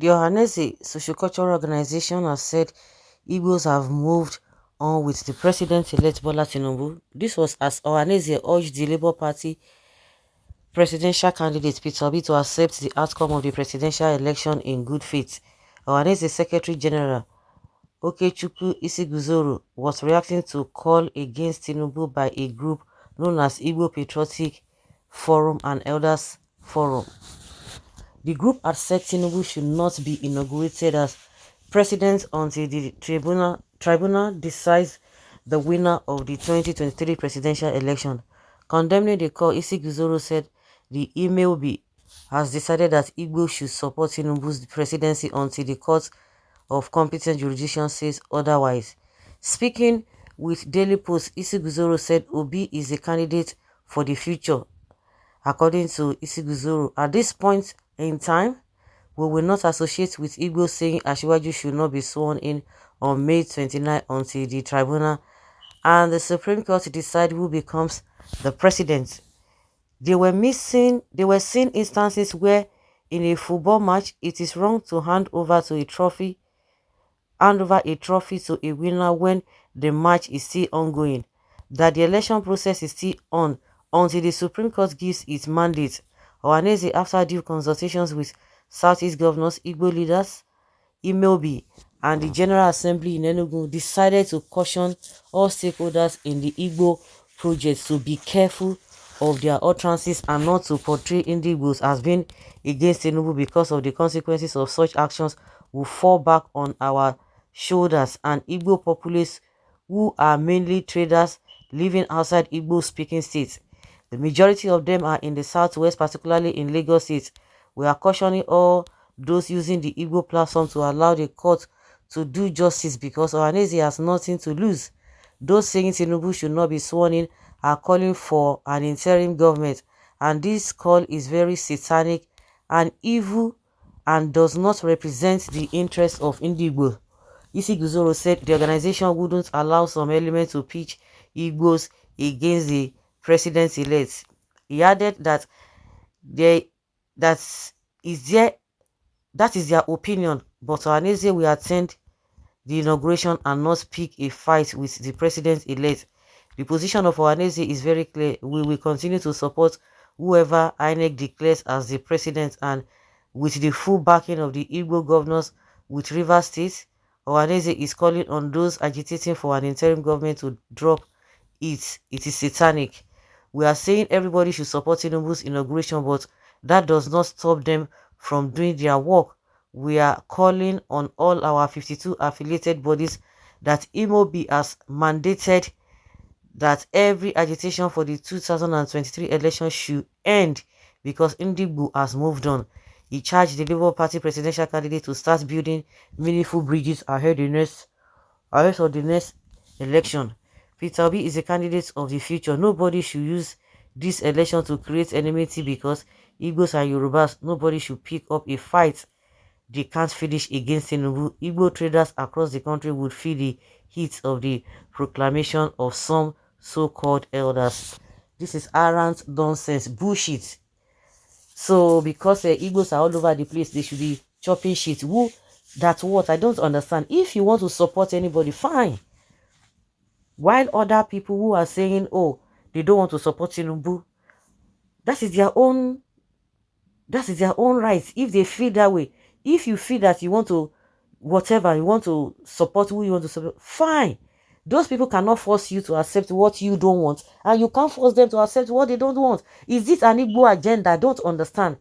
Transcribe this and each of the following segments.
The Ohanaeze sociocultural organization has said Igbos have moved on with the president-elect Bola Tinubu. This was as Ohanaeze urged the Labour Party presidential candidate Peter Obi to accept the outcome of the presidential election in good faith. Ohanaeze Secretary General Okechukwu Isiguzoro was reacting to call against Tinubu by a group known as Igbo Patriotic Forum and Elders Forum. The group had said Tinubu should not be inaugurated as president until the tribunal decides the winner of the 2023 presidential election. Condemning the call, Isiguzoro said the email has decided that Igbo should support Tinubu's presidency until the court of competent jurisdiction says otherwise. Speaking with Daily Post, Isiguzoro said Obi is a candidate for the future. According to Isiguzoro, at this point in time, we will not associate with Igbo saying Asiwaju should not be sworn in on May 29 until the tribunal and the Supreme Court decide who becomes the president. They were seen instances where in a football match it is wrong to hand over a trophy to a winner when the match is still ongoing, that the election process is still on until the Supreme Court gives its mandate. Ohanaeze, after due consultations with Southeast governors, Igbo leaders, Imeobi, and the General Assembly in Enugu, decided to caution all stakeholders in the Igbo project to be careful of their utterances and not to portray Igbos as being against Tinubu because of the consequences of such actions will fall back on our shoulders and Igbo populace who are mainly traders living outside Igbo-speaking states. The majority of them are in the southwest, particularly in Lagos State. We are cautioning all those using the Igbo platform to allow the court to do justice because Ohanaeze has nothing to lose. Those saying Tinubu should not be sworn in are calling for an interim government, and this call is very satanic and evil and does not represent the interests of Igbo. Isiguzoro said the organization wouldn't allow some elements to pitch Igbos against the president-elect. He added that that is their opinion, but Ohanaeze will attend the inauguration and not pick a fight with the president-elect. The position of Ohanaeze is very clear. We will continue to support whoever INEC declares as the president, and with the full backing of the Igbo governors with Rivers State, Ohanaeze is calling on those agitating for an interim government to drop it. It is satanic. We are saying everybody should support Tinubu's inauguration, but that does not stop them from doing their work. We are calling on all our 52 affiliated bodies that Imobi has mandated that every agitation for the 2023 election should end because Ndibu has moved on. He charged the Labour Party presidential candidate to start building meaningful bridges ahead of the next election. Peter Obi is a candidate of the future. Nobody should use this election to create enmity because Igbos and Yorubas. Nobody should pick up a fight they can't finish against Tinubu. Igbo traders across the country would feel the heat of the proclamation of some so-called elders. This is arrant nonsense, bullshit. So because Igbos are all over the place, they should be chopping shit. Who? That's what I don't understand. If you want to support anybody, fine. While other people who are saying, oh, they don't want to support Tinubu, that is their own right. If they feel that way, if you feel that you want to, whatever, you want to support who you want to support, fine. Those people cannot force you to accept what you don't want, and you can't force them to accept what they don't want. Is this an Igbo agenda? I don't understand.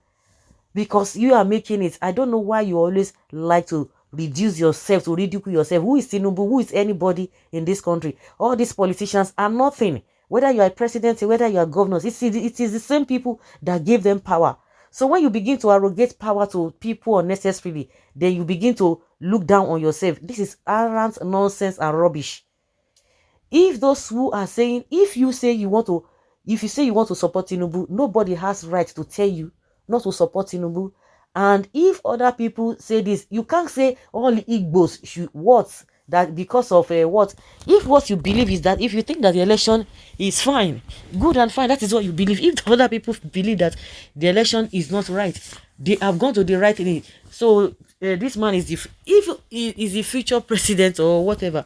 Because you are making it. I don't know why you always like to reduce yourself, to ridicule yourself. Who is Tinubu? Who is anybody in this country? All these politicians are nothing. Whether you are president, whether you are governors, it is the same people that gave them power. So when you begin to arrogate power to people unnecessarily, then you begin to look down on yourself. This is arrant nonsense and rubbish. If those who are saying, if you say you want to support Tinubu, nobody has right to tell you not to support Tinubu. And if other people say this, you can't say all Igbos should what? That because of what? If what you believe is that if you think that the election is fine, good and fine, that is what you believe. If other people believe that the election is not right, they have gone to the right thing. So this man is the if he is the future president or whatever.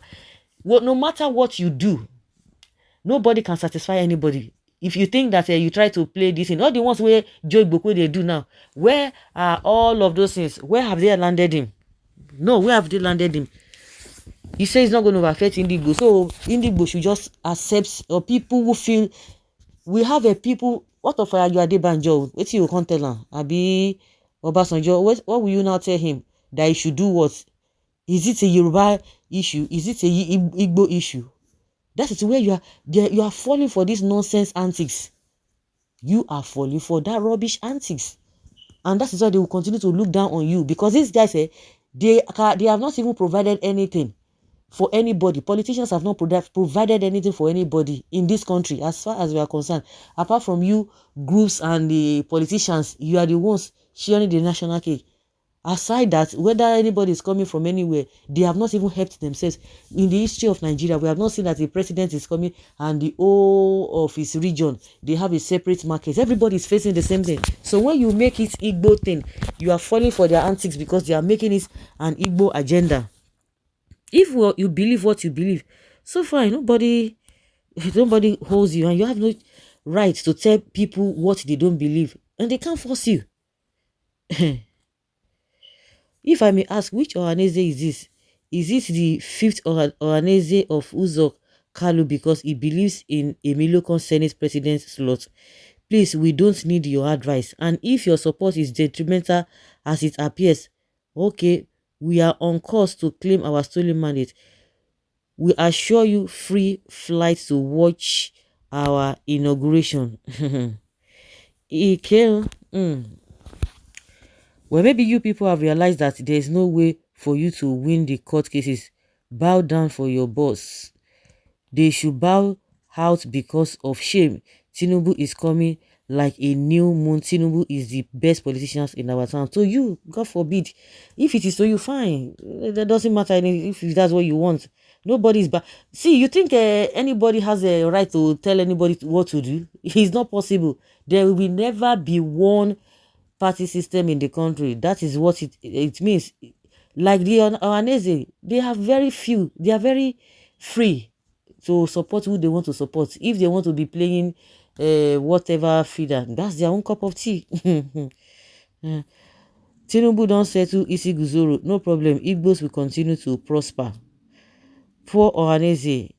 What, no matter what you do, nobody can satisfy anybody. If you think that you try to play this in all the ones where Joe Igbo they do now, where are all of those things? Where have they landed him? No, where have they landed him? He says it's not going to affect Indigo. So Indigo should just accept, or people who feel we have a people. What of you Adebanjo? What you can't tell him? Abi Obasanjo. What will you now tell him that he should do? What is it a Yoruba issue? Is it a Igbo issue? That is where you are. You are falling for these nonsense antics. You are falling for that rubbish antics, and that is why they will continue to look down on you, because these guys they have not even provided anything for anybody. Politicians have not provided anything for anybody in this country as far as we are concerned. Apart from you groups and the politicians, you are the ones sharing the national cake. Aside that, whether anybody is coming from anywhere, they have not even helped themselves. In the history of Nigeria, we have not seen that the president is coming and the whole of his region, they have a separate market. Everybody is facing the same thing. So when you make it Igbo thing, you are falling for their antics because they are making it an Igbo agenda. If you believe what you believe, so fine, nobody holds you, and you have no right to tell people what they don't believe, and they can't force you. If I may ask, which Ohanaeze is this? Is it the fifth Ohanaeze of Uzok Kalu because he believes in a Milokon Senate president slot? Please, we don't need your advice. And if your support is detrimental as it appears, okay, we are on course to claim our stolen mandate. We assure you free flights to watch our inauguration. Well, maybe you people have realized that there is no way for you to win the court cases. Bow down for your boss. They should bow out because of shame. Tinubu is coming like a new moon. Tinubu is the best politicians in our town. To you, God forbid. If it is to you, fine. That doesn't matter if that's what you want. Nobody's bad. See, you think anybody has a right to tell anybody what to do? It's not possible. There will never be one party system in the country. That is what it means. Like the Ohanaeze, they have very few. They are very free to support who they want to support. If they want to be playing whatever feeder, that's their own cup of tea. Tinubu don't settle Isi Guzoro. No problem. Igbos will continue to prosper. Poor Ohanaeze.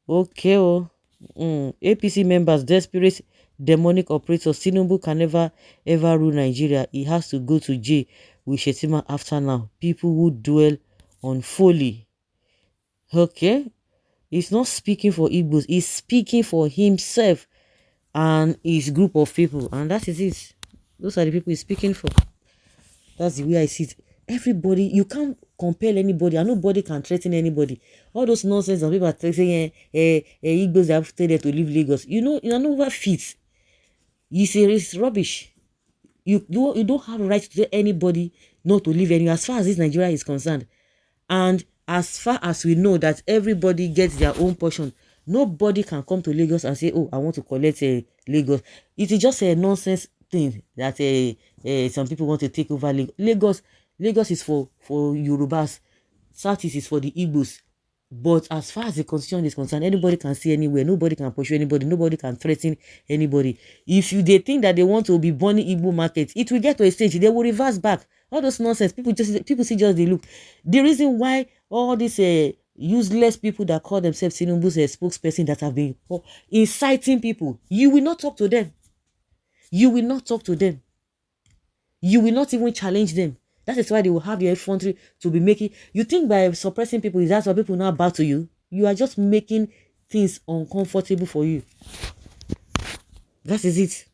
Okay, oh. APC members, desperate demonic operators. Tinubu can never ever rule Nigeria. He has to go to jail with Shetima after now. People who dwell on folly. Okay, he's not speaking for Igbos. He's speaking for himself and his group of people, and that is it. Those are the people he's speaking for. That's the way I see it. Everybody, you can't compel anybody, and nobody can threaten anybody. All those nonsense that people are saying, Igbos have told them to leave Lagos. You know what fits. You say it's rubbish. You don't have a right to tell anybody not to leave anywhere as far as this Nigeria is concerned. And as far as we know that everybody gets their own portion, nobody can come to Lagos and say, oh, I want to collect Lagos. It is just a nonsense thing that some people want to take over Lagos. Lagos is for Yorubas. Southeast is for the Igbos. But as far as the constitution is concerned, anybody can see anywhere. Nobody can pursue anybody. Nobody can threaten anybody. If they think that they want to be burning Igbo markets, it will get to a stage. They will reverse back. All those nonsense. People see just the look. The reason why all these useless people that call themselves Tinubu's spokesperson that have been inciting people, you will not talk to them. You will not talk to them. You will not even challenge them. That is why they will have your effrontery to be making. You think by suppressing people, is that why people now bow to you? You are just making things uncomfortable for you. That is it.